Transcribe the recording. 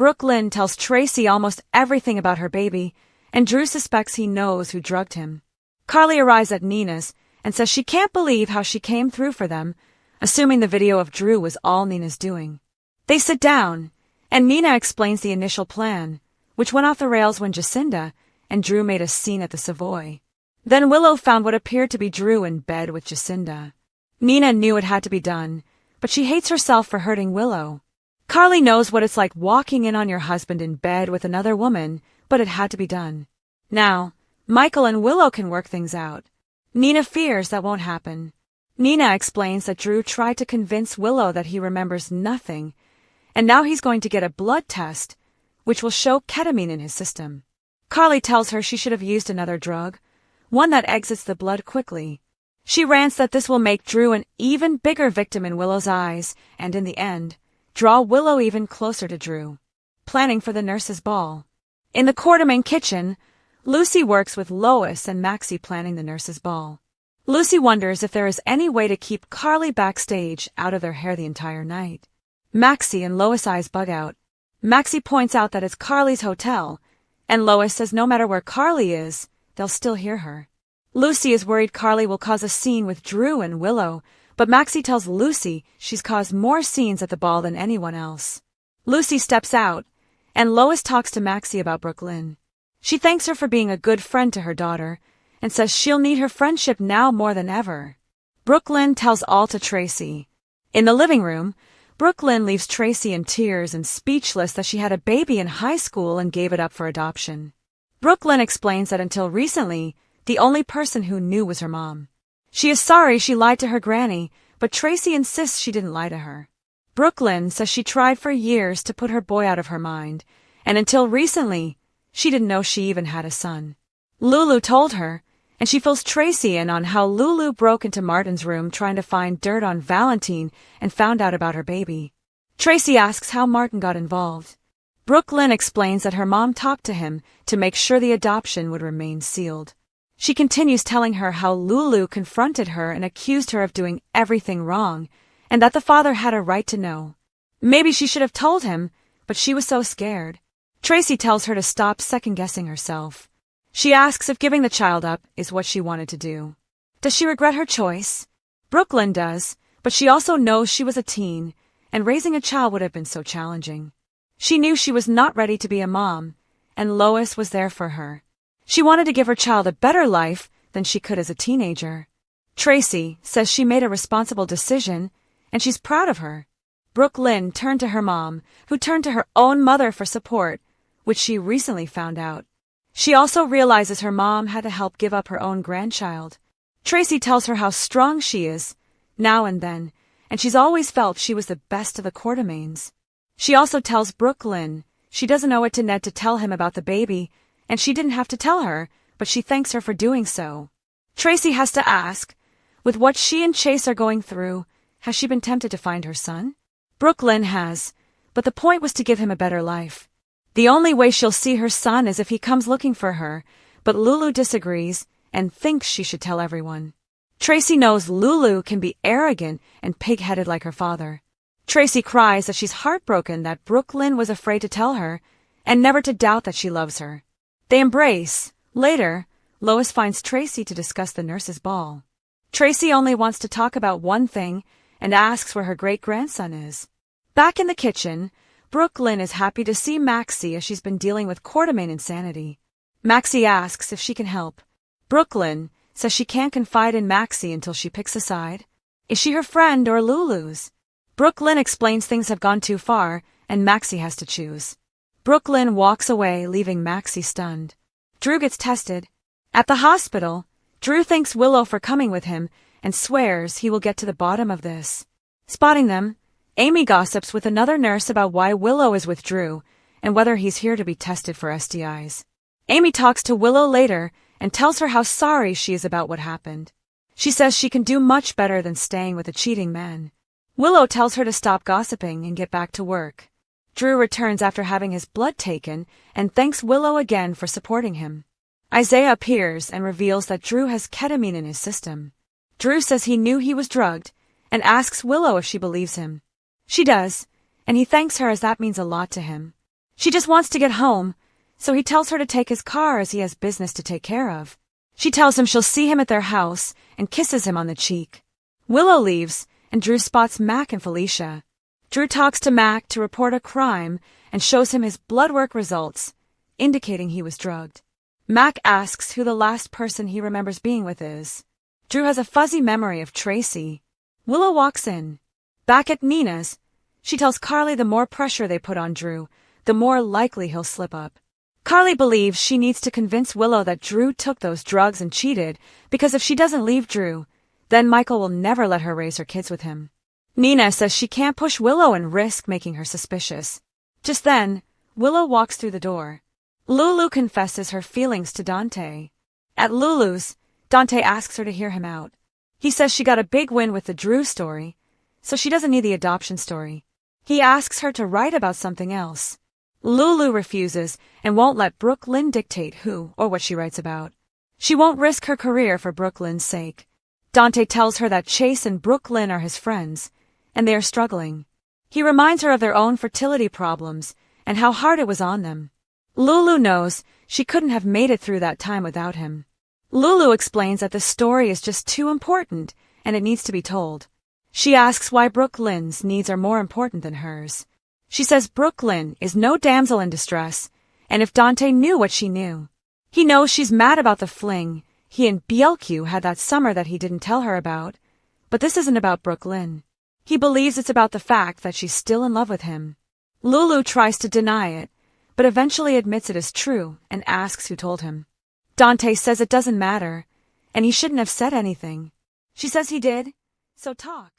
Brook Lynn tells Tracy almost everything about her baby, and Drew suspects he knows who drugged him. Carly arrives at Nina's and says she can't believe how she came through for them, assuming the video of Drew was all Nina's doing. They sit down, and Nina explains the initial plan, which went off the rails when Jacinda and Drew made a scene at the Savoy. Then Willow found what appeared to be Drew in bed with Jacinda. Nina knew it had to be done, but she hates herself for hurting Willow. Carly knows what it's like walking in on your husband in bed with another woman, but it had to be done. Now, Michael and Willow can work things out. Nina fears that won't happen. Nina explains that Drew tried to convince Willow that he remembers nothing, and now he's going to get a blood test, which will show ketamine in his system. Carly tells her she should have used another drug, one that exits the blood quickly. She rants that this will make Drew an even bigger victim in Willow's eyes, and in the end, draw Willow even closer to Drew. Planning for the nurse's ball. In the Quartermain kitchen, Lucy works with Lois and Maxie planning the nurse's ball. Lucy wonders if there is any way to keep Carly backstage out of their hair the entire night. Maxie and Lois' eyes bug out. Maxie points out that it's Carly's hotel, and Lois says no matter where Carly is, they'll still hear her. Lucy is worried Carly will cause a scene with Drew and Willow, but Maxie tells Lucy she's caused more scenes at the ball than anyone else. Lucy steps out, and Lois talks to Maxie about Brook Lynn. She thanks her for being a good friend to her daughter, and says she'll need her friendship now more than ever. Brook Lynn tells all to Tracy. In the living room, Brook Lynn leaves Tracy in tears and speechless that she had a baby in high school and gave it up for adoption. Brook Lynn explains that until recently, the only person who knew was her mom. She is sorry she lied to her granny, but Tracy insists she didn't lie to her. Brook Lynn says she tried for years to put her boy out of her mind, and until recently, she didn't know she even had a son. Lulu told her, and she fills Tracy in on how Lulu broke into Martin's room trying to find dirt on Valentine and found out about her baby. Tracy asks how Martin got involved. Brook Lynn explains that her mom talked to him to make sure the adoption would remain sealed. She continues telling her how Lulu confronted her and accused her of doing everything wrong, and that the father had a right to know. Maybe she should have told him, but she was so scared. Tracy tells her to stop second-guessing herself. She asks if giving the child up is what she wanted to do. Does she regret her choice? Brook Lynn does, but she also knows she was a teen, and raising a child would have been so challenging. She knew she was not ready to be a mom, and Lois was there for her. She wanted to give her child a better life than she could as a teenager. Tracy says she made a responsible decision, and she's proud of her. Brook Lynn turned to her mom, who turned to her own mother for support, which she recently found out. She also realizes her mom had to help give up her own grandchild. Tracy tells her how strong she is, now and then, and she's always felt she was the best of the Quartermains. She also tells Brook Lynn she doesn't owe it to Ned to tell him about the baby, and she didn't have to tell her, but she thanks her for doing so. Tracy has to ask, with what she and Chase are going through, has she been tempted to find her son? Brook Lynn has, but the point was to give him a better life. The only way she'll see her son is if he comes looking for her, but Lulu disagrees and thinks she should tell everyone. Tracy knows Lulu can be arrogant and pig-headed like her father. Tracy cries that she's heartbroken that Brook Lynn was afraid to tell her and never to doubt that she loves her. They embrace. Later, Lois finds Tracy to discuss the nurse's ball. Tracy only wants to talk about one thing and asks where her great-grandson is. Back in the kitchen, Brook Lynn is happy to see Maxie as she's been dealing with Quartermain insanity. Maxie asks if she can help. Brook Lynn says she can't confide in Maxie until she picks a side. Is she her friend or Lulu's? Brook Lynn explains things have gone too far, and Maxie has to choose. Brook Lynn walks away, leaving Maxie stunned. Drew gets tested. At the hospital, Drew thanks Willow for coming with him and swears he will get to the bottom of this. Spotting them, Amy gossips with another nurse about why Willow is with Drew and whether he's here to be tested for STIs. Amy talks to Willow later and tells her how sorry she is about what happened. She says she can do much better than staying with a cheating man. Willow tells her to stop gossiping and get back to work. Drew returns after having his blood taken and thanks Willow again for supporting him. Isaiah appears and reveals that Drew has ketamine in his system. Drew says he knew he was drugged and asks Willow if she believes him. She does, and he thanks her as that means a lot to him. She just wants to get home, so he tells her to take his car as he has business to take care of. She tells him she'll see him at their house and kisses him on the cheek. Willow leaves, and Drew spots Mac and Felicia. Drew talks to Mac to report a crime and shows him his blood work results, indicating he was drugged. Mac asks who the last person he remembers being with is. Drew has a fuzzy memory of Tracy. Willow walks in. Back at Nina's, she tells Carly the more pressure they put on Drew, the more likely he'll slip up. Carly believes she needs to convince Willow that Drew took those drugs and cheated, because if she doesn't leave Drew, then Michael will never let her raise her kids with him. Nina says she can't push Willow and risk making her suspicious. Just then, Willow walks through the door. Lulu confesses her feelings to Dante. At Lulu's, Dante asks her to hear him out. He says she got a big win with the Drew story, so she doesn't need the adoption story. He asks her to write about something else. Lulu refuses and won't let Brook Lynn dictate who or what she writes about. She won't risk her career for Brook Lynn's sake. Dante tells her that Chase and Brook Lynn are his friends, and they are struggling. He reminds her of their own fertility problems and how hard it was on them. Lulu knows she couldn't have made it through that time without him. Lulu explains that the story is just too important and it needs to be told. She asks why Brook Lynn's needs are more important than hers. She says Brook Lynn is no damsel in distress, and if Dante knew what she knew. He knows she's mad about the fling he and Bielku had that summer that he didn't tell her about, but this isn't about Brook Lynn. He believes it's about the fact that she's still in love with him. Lulu tries to deny it, but eventually admits it is true and asks who told him. Dante says it doesn't matter, and he shouldn't have said anything. She says he did, so talk.